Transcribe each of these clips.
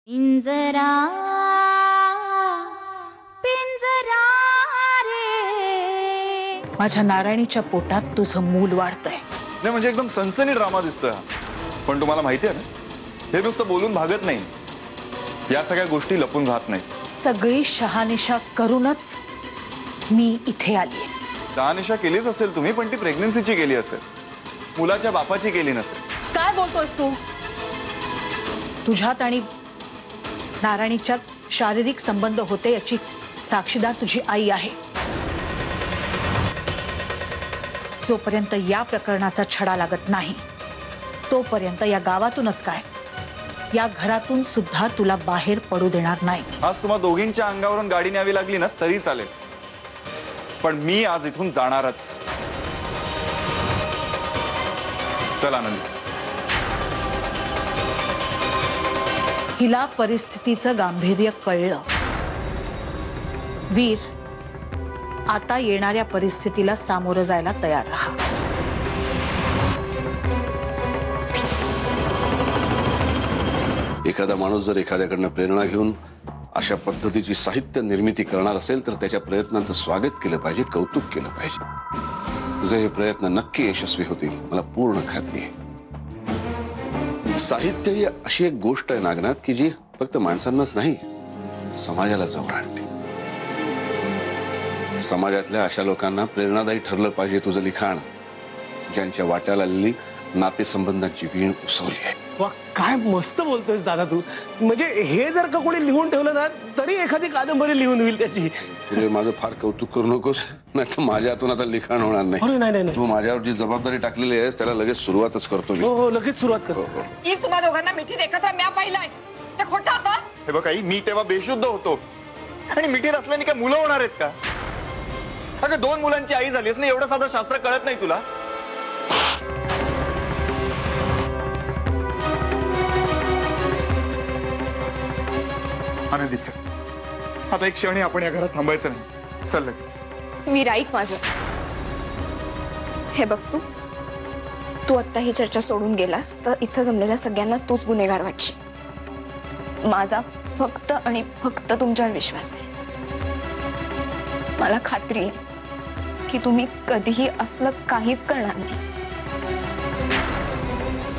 पिंजरा पिंजरा रे माझ्या नारायणीच्या पोटात तुझं मूल वाढतंय। नाही म्हणजे एकदम सनसनी ड्रामा दिसतोय हा। पण तुम्हाला माहिती आहे ना, हे नुसतं बोलून भागत नाही, या सगळ्या गोष्टी लपून राहत नाही। सगळी शहानिशा करूनच मी इथे आलीये। शहानिशा केलीच असेल तुम्ही, पण ती प्रेग्नन्सीची केली असेल, मुलाच्या बापाची केली नसेल। काय बोलतोयस तू? तुझ्यात आणि नारायणीच्यात शारीरिक संबंध होते याची साक्षीदार तुझी आई आहे। जोपर्यंत या प्रकरणाचा छडा लागत नाही तोपर्यंत या गावातूनच काय, या घरातून सुद्धा तुला बाहेर पडू देणार नाही। आज तुम्हा दोघींच्या अंगावरून गाडी न्यावी लागली ना तरी चालेल, पण मी आज इथून जाणारच। चल आनंद। हिला परिस्थितीचं गांभीर्य कळलं। वीर, आता येणाऱ्या परिस्थितीला सामोरं जायला तयार राहा। एखादा माणूस जर एखाद्याकडनं प्रेरणा घेऊन अशा पद्धतीची साहित्य निर्मिती करणार असेल तर त्याच्या प्रयत्नांचं स्वागत केलं पाहिजे, कौतुक केलं पाहिजे। तुझे हे प्रयत्न नक्की यशस्वी होतील, मला पूर्ण खात्री आहे। साहित्य ही अशी एक गोष्ट आहे नागनाथ की जी फक्त माणसांनाच नाही, समाजाला जवळ आणते। समाजातल्या अशा लोकांना प्रेरणादायी ठरलं पाहिजे तुझं लिखाण, ज्यांच्या वाट्याला आलेली नातेसंबंधांची वीण उसवली आहे। वा, काय मस्त बोलतोयस दादा तू। म्हणजे हे जर का कोणी लिहून ठेवलं ना तरी एखादी कादंबरी लिहून होईल त्याची। तुझे माझं फार कौतुक करू नकोस, नाही तर माझ्या हातून आता लिखाण होणार नाही। अरे नाही नाही तू माझ्यावर जी जबाबदारी टाकलेली आहेस त्याला लगेच सुरुवातच करतो मी। हो लगेच सुरुवात करतो। ही तुम्हा दोघांना मिठीत एकत्र म्या पाहिलंय ते खोटं होतं। हे बघ आई, मी तेव्हा बेशुद्ध होतो आणि मिठीत असल्याने काय मुलं होणार आहेत का? अगं 2 मुलांची आई झालीस ना, एवढं साधं शास्त्र कळत नाही तुला? आनंदीच आता एक क्षणी आपण या घरात थांबायचं नाही, चल लगेच। वीर, ऐक माझं। हे बघ, तू आता ही चर्चा सोडून गेलास तर इथं जमलेल्या सगळ्यांना तूच गुन्हेगार वाटशील। माझा फक्त आणि फक्त तुमच्यावर विश्वास आहे। मला खात्री आहे की तुम्ही कधीही असलं काहीच करणार नाही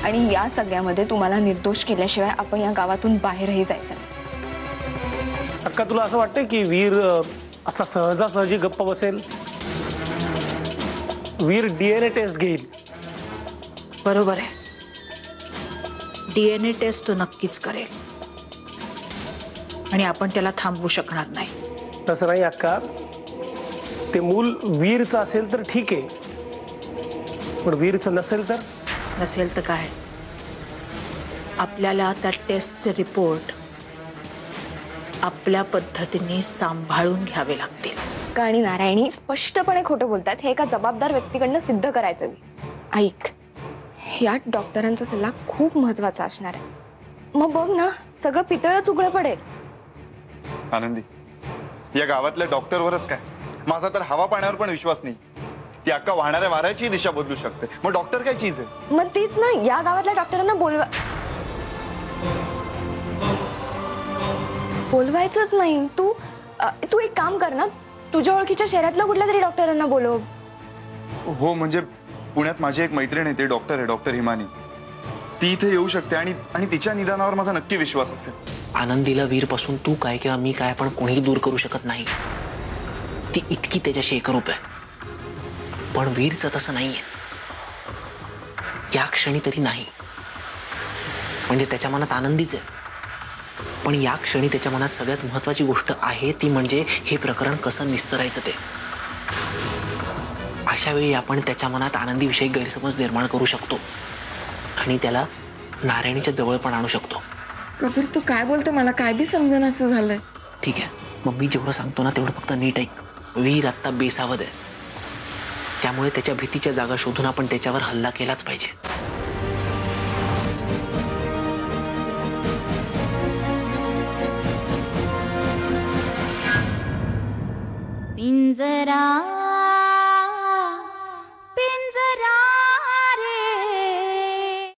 आणि या सगळ्यामध्ये तुम्हाला निर्दोष केल्याशिवाय आपण या गावातून बाहेरही जायचं नाही। अक्का, तुला असं वाटतंय की वीर असा सहजासहजी गप्प बसेल? वीर डीएनए टेस्ट घेईल। बरोबर आहे, डीएनए टेस्ट तो नक्कीच करेल आणि आपण त्याला थांबवू शकणार नाही। तसं नाही अक्का, ते मूल वीरचं असेल तर ठीक आहे, पण वीरचं नसेल तर? नसेल तर काय, आपल्याला त्या टेस्टचे रिपोर्ट आपल्या पद्धतीने सांभाळून घ्यावे लागतील। आणि नारायणी स्पष्टपणे खोटं बोलतात हे एका जबाबदार व्यक्तीकडनं सिद्ध करायचं। ऐक, या डॉक्टरांचा सल्ला खूप महत्वाचा असणार आहे। मग बघ ना, सगळं पितळच उघडं पडेल। आनंदी, या गावातल्या डॉक्टरवरच काय, माझा तर हवा पाण्यावर पण विश्वास नाही। ती अक्का वाहणाऱ्या वाऱ्याची दिशा बदलू शकते, मग डॉक्टर काय चीज आहे? मग तीच ना, या गावातल्या डॉक्टरांना बोलवायचंच नाही। तू एक काम कर ना, तुझ्या ओळखीच्या शहरातल्या कुठल्या तरी डॉक्टरांना बोलव। हो, म्हणजे पुण्यात माझी एक मैत्रीण आहे, ते डॉक्टर आहे, डॉक्टर हिमानी। ती इथे येऊ शकते आणि तिच्या निदानावर माझा नक्की विश्वास असेल। आनंदीला वीर पासून तू काय किंवा मी काय पण कोणीही दूर करू शकत नाही। ती इतकी त्याच्याशी एकरूप आहे, पण वीरचं तसं नाहीये, या क्षणी तरी नाही। म्हणजे त्याच्या मनात आनंदीच आहे, पण या क्षणी त्याच्या मनात सगळ्यात महत्वाची गोष्ट आहे ती म्हणजे हे प्रकरण कसं निस्तरायचं ते। अशा वेळी आपण त्याच्या मनात आनंदीविषयी गैरसमज निर्माण करू शकतो आणि त्याला नारायणीच्या जवळ पण आणू शकतो। कबीर, तू काय बोलतो? मला काय बी समजेना असं झालंय। ठीक आहे, मग मी जेवढं सांगतो ना तेवढं फक्त नीट ऐक। वीर आत्ता बेसावध आहे, त्यामुळे त्याच्या भीतीच्या जागा शोधून आपण त्याच्यावर हल्ला केलाच पाहिजे।